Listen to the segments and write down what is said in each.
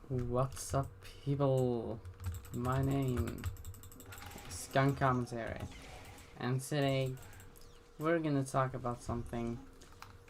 What's up, people? My name is Skunk Commentary, and today we're gonna talk about something.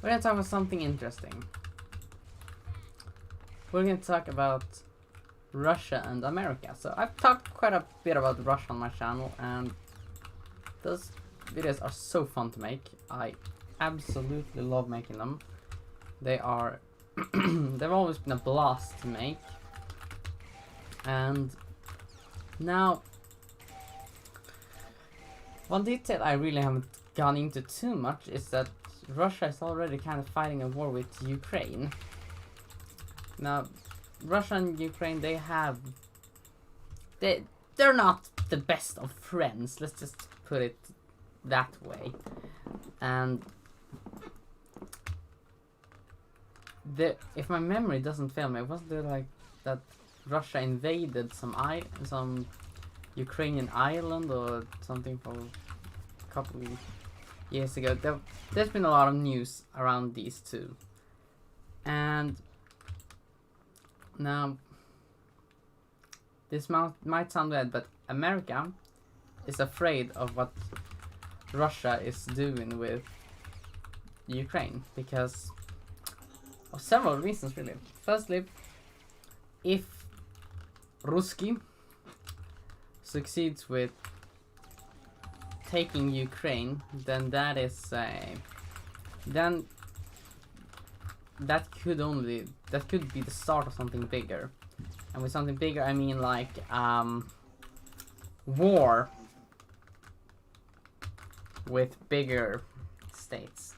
We're gonna talk about something interesting. We're gonna talk about Russia and America. So I've talked quite a bit about Russia on my channel, and those videos are so fun to make. I absolutely love making them. They are they've always been a blast to make. And now, one detail I really haven't gone into too much is that Russia is already kind of fighting a war with Ukraine. Now, Russia and Ukraine, they're not the best of friends, let's just put it that way. And if my memory doesn't fail me, wasn't there like that Russia invaded some Ukrainian island or something for a couple of years ago? There's been a lot of news around these two. And now, this might sound weird, but America is afraid of what Russia is doing with Ukraine because of several reasons, really. Firstly, if Ruski succeeds with taking Ukraine, then that could be the start of something bigger. And with something bigger, I mean like war with bigger states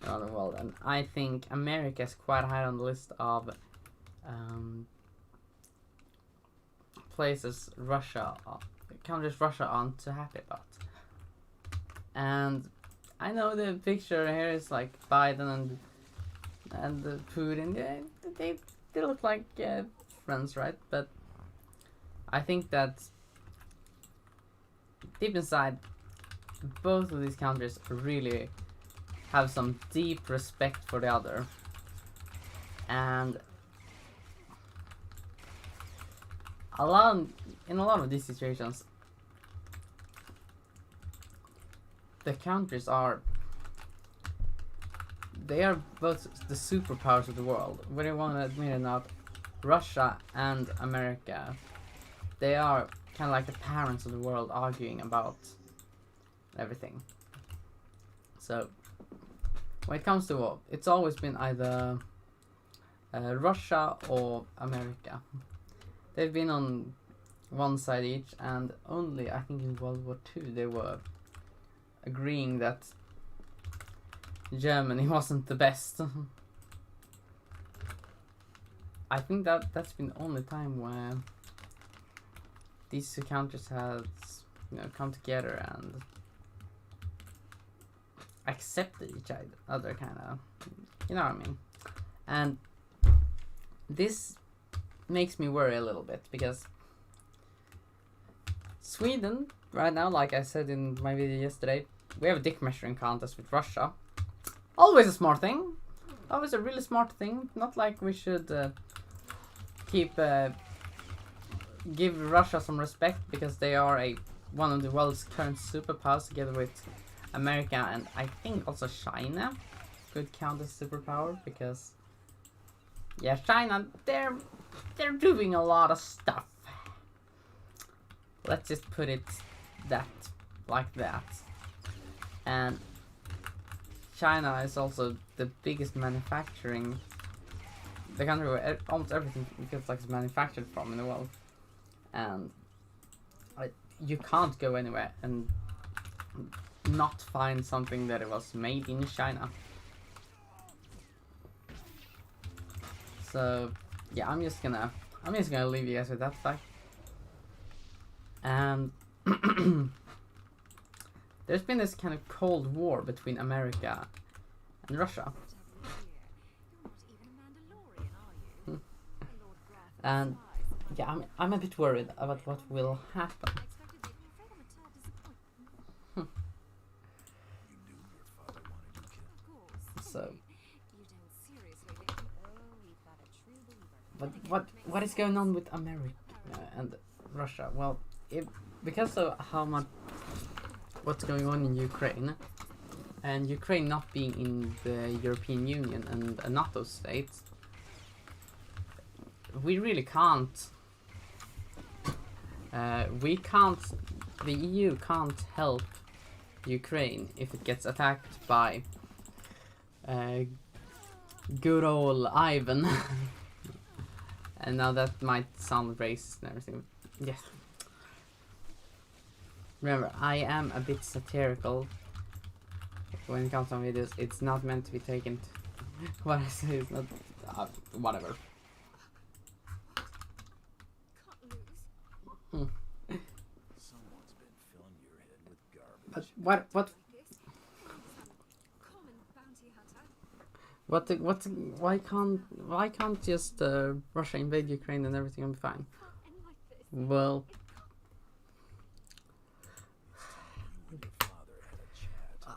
around the world. And I think America is quite high on the list of places countries Russia aren't too happy about. And I know the picture here is like Biden and Putin. They look like friends, right? But I think that deep inside, both of these countries really have some deep respect for the other. And in a lot of these situations, the countries they are both the superpowers of the world. Whether you want to admit it or not, Russia and America, they are kind of like the parents of the world arguing about everything. So when it comes to war, it's always been either Russia or America. They've been on one side each, and only I think in World War II they were agreeing that Germany wasn't the best. I think that's been the only time where these two countries have, come together and accepted each other, kind of, you know what I mean. And this makes me worry a little bit because Sweden right now, like I said in my video yesterday, we have a dick measuring contest with Russia. Always a smart thing. Always a really smart thing. Not like we should give Russia some respect because they are one of the world's current superpowers together with America, and I think also China could count as superpower because China, they're doing a lot of stuff. Let's just put it like that. And China is also the biggest manufacturing, the country where almost everything feels like it's manufactured from in the world. And you can't go anywhere and not find something that it was made in China. So yeah, I'm just gonna leave you guys with that fact. And there's been this kind of cold war between America and Russia. And yeah, I'm a bit worried about what will happen. So, but what is going on with America and Russia? Well, because of what's going on in Ukraine, and Ukraine not being in the European Union and a NATO state, we really can't. The EU can't help Ukraine if it gets attacked by good old Ivan. And now that might sound racist and everything. Yeah. Remember, I am a bit satirical when it comes on videos. It's not meant to be taken to what I say is not whatever. Someone's been filling your head with garbage. But why can't just Russia invade Ukraine and everything will be fine? Well,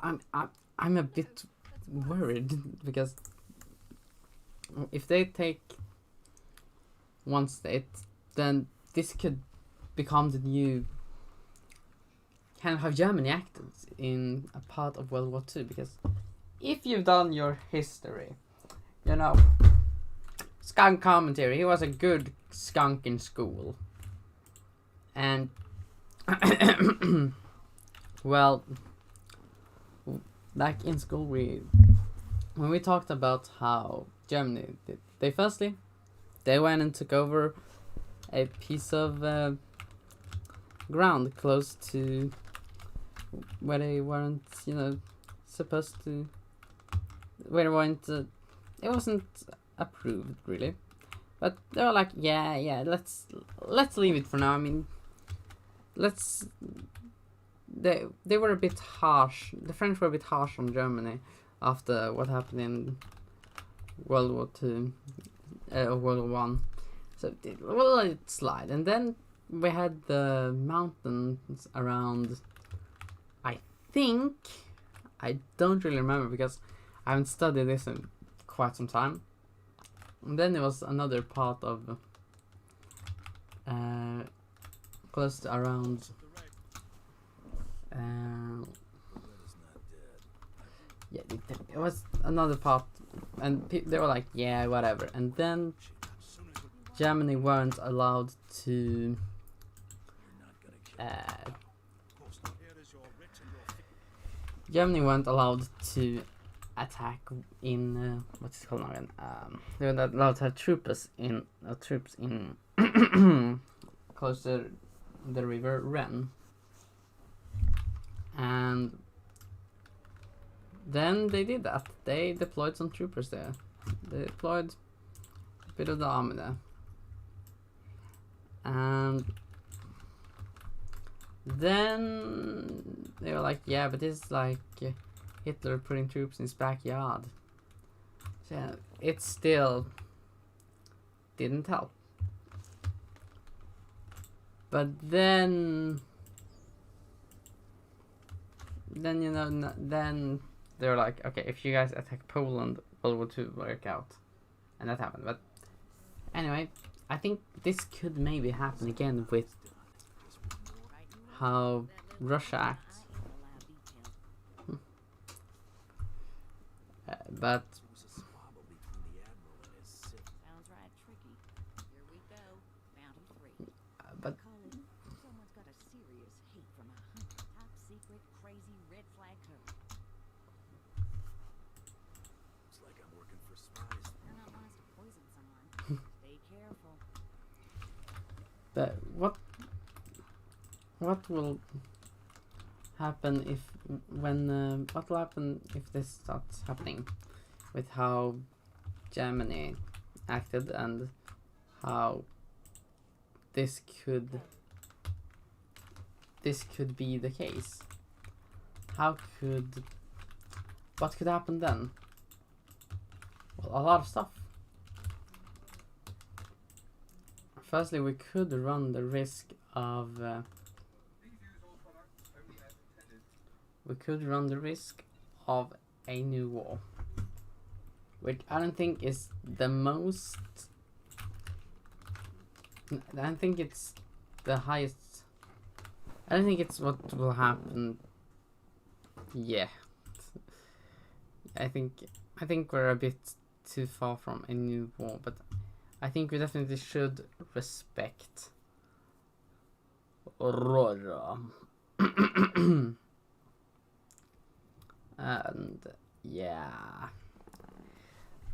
I'm a bit worried because if they take one state, then this could become the new kind of how Germany acted in a part of World War II. Because if you've done your history, you know, skunk commentary, he was a good skunk in school. And, well, back in school, when we talked about how Germany, they went and took over a piece of ground close to where they weren't, supposed to, where they weren't, it wasn't approved really, but they were like, yeah, let's leave it for now. I mean, they were a bit harsh. The French were a bit harsh on Germany after what happened in World War II, or World War One. So we'll let it slide. And then we had the mountains around, I don't really remember because I haven't studied this in quite some time. And then there was another part of close to around it was another part, and they were like, yeah, whatever. And then Germany weren't allowed to attack in what's it called now again? They were not allowed to have troops in close to the river Ren. And then they did that. They deployed some troopers there. They deployed a bit of the army there. And then they were like, yeah, but this is like Hitler putting troops in his backyard. So yeah, it still didn't help. But then then they were like, okay, if you guys attack Poland, World War II will work out. And that happened. But anyway, I think this could maybe happen again with how Russia acts. But someone's got a serious hate from a top secret, crazy red flag code. It's like I'm working for spies. They're not wants to poison someone. Stay careful. but what will happen if what will happen if this starts happening with how Germany acted and how this could be the case? What could happen then? Well, a lot of stuff. Firstly, we could run the risk of a new war, which I don't think is the most I think it's the highest. I don't think it's what will happen. Yeah, I think we're a bit too far from a new war, but I think we definitely should respect Russia. And yeah,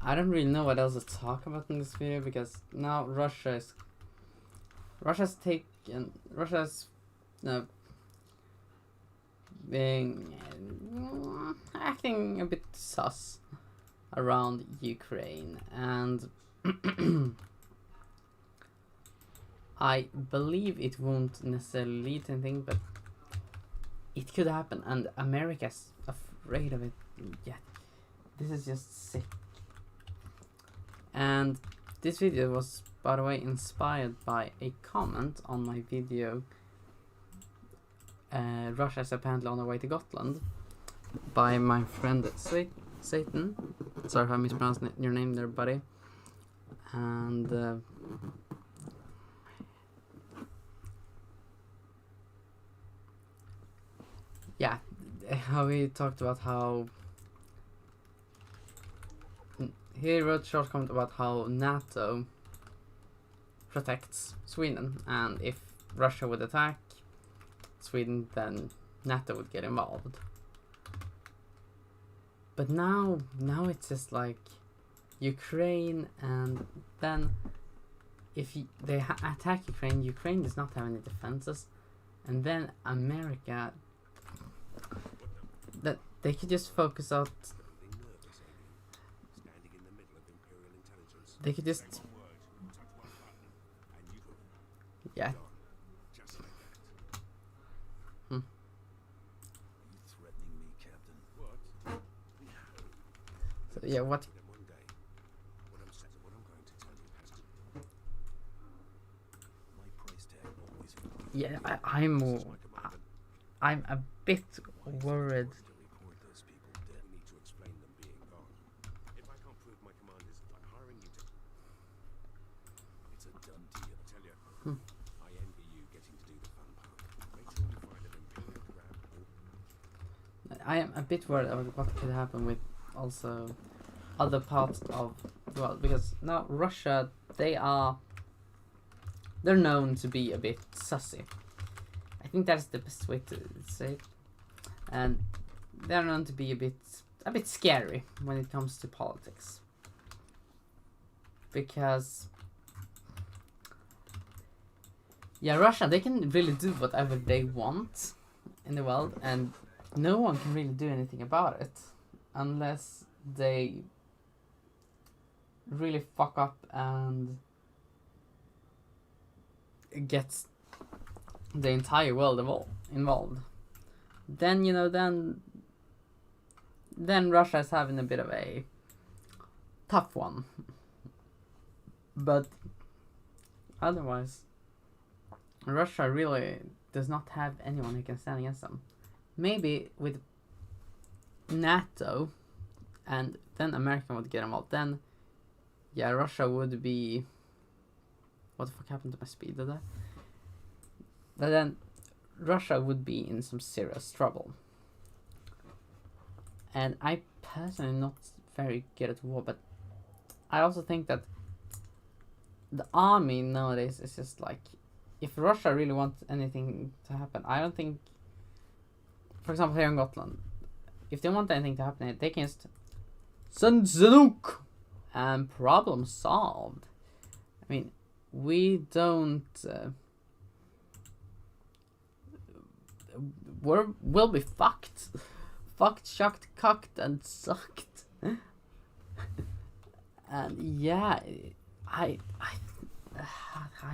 I don't really know what else to talk about in this video, because now Russia's being acting a bit sus around Ukraine, and I believe it won't necessarily lead to anything, but it could happen, and America's afraid of it. Yeah, this is just sick. And this video was, by the way, inspired by a comment on my video Russia is apparently on the way to Gotland, by my friend Satan. Sorry if I mispronounced your name there, buddy. And yeah, how he talked about how he wrote a short comment about how NATO protects Sweden, and if Russia would attack Sweden, then NATO would get involved. But now it's just like Ukraine, and then if they attack Ukraine, Ukraine does not have any defenses, and then America, that they could just focus out. They could just, yeah. So yeah, what? Yeah, I'm a bit worried. I am a bit worried about what could happen with also other parts of the world, because now Russia, they're known to be a bit sussy. I think that's the best way to say it. And they're known to be a bit scary when it comes to politics. Because yeah, Russia, they can really do whatever they want in the world, and no one can really do anything about it unless they really fuck up and get the entire world involved. Then, you know, then Russia is having a bit of a tough one. But otherwise, Russia really does not have anyone who can stand against them. Maybe with NATO, and then America would get involved. Then, yeah, Russia would be. What the fuck happened to my speed today? But then, Russia would be in some serious trouble. And I personally am not very good at war, but I also think that the army nowadays is just like, if Russia really wants anything to happen, I don't think, for example, here in Gotland, if they want anything to happen, they can just send Zanuck and problem solved. I mean, we don't. We'll be fucked. Fucked, shucked, cucked, and sucked. And yeah, I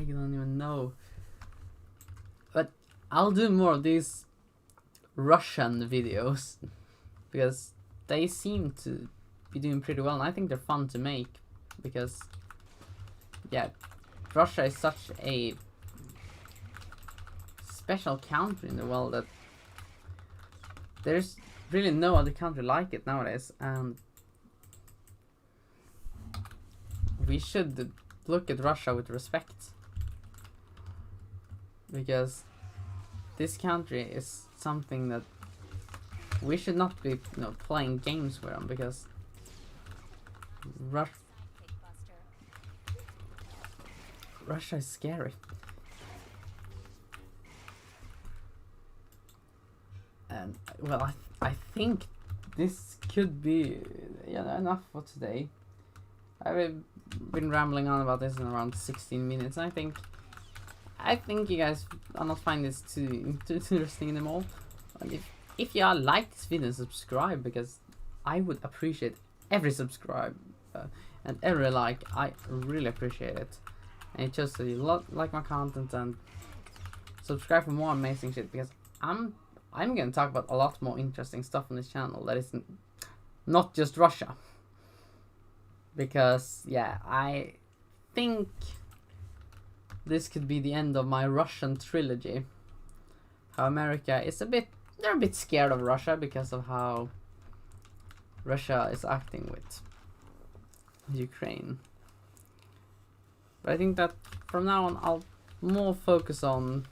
don't even know. But I'll do more of these Russian videos, because they seem to be doing pretty well, and I think they're fun to make, because yeah, Russia is such a special country in the world that there's really no other country like it nowadays, and we should look at Russia with respect. because this country is something that we should not be, playing games with them, because Russia is scary. And well, I think this could be enough for today. I've been rambling on about this in around 16 minutes. I think you guys are not find this too interesting anymore. And if y'all like this video, subscribe, because I would appreciate every subscribe and every like. I really appreciate it. And it shows that you like my content, and subscribe for more amazing shit, because I'm gonna talk about a lot more interesting stuff on this channel that isn't not just Russia. Because yeah, I think this could be the end of my Russian trilogy. How America is they're a bit scared of Russia because of how Russia is acting with Ukraine. But I think that from now on I'll more focus on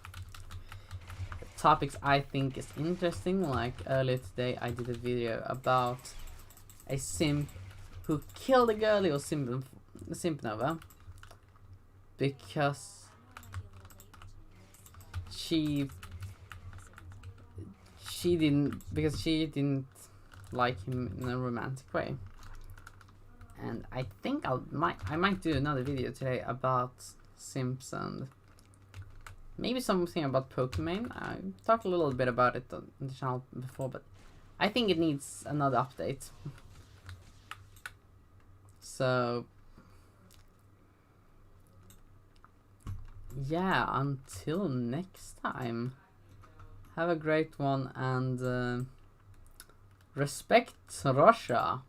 topics I think is interesting. Like earlier today I did a video about a simp who killed a girl he was simping over because she didn't like him in a romantic way. And I think I might do another video today about simps and maybe something about Pokemon. I talked a little bit about it on the channel before, but I think it needs another update. So yeah, until next time, have a great one, and respect Russia.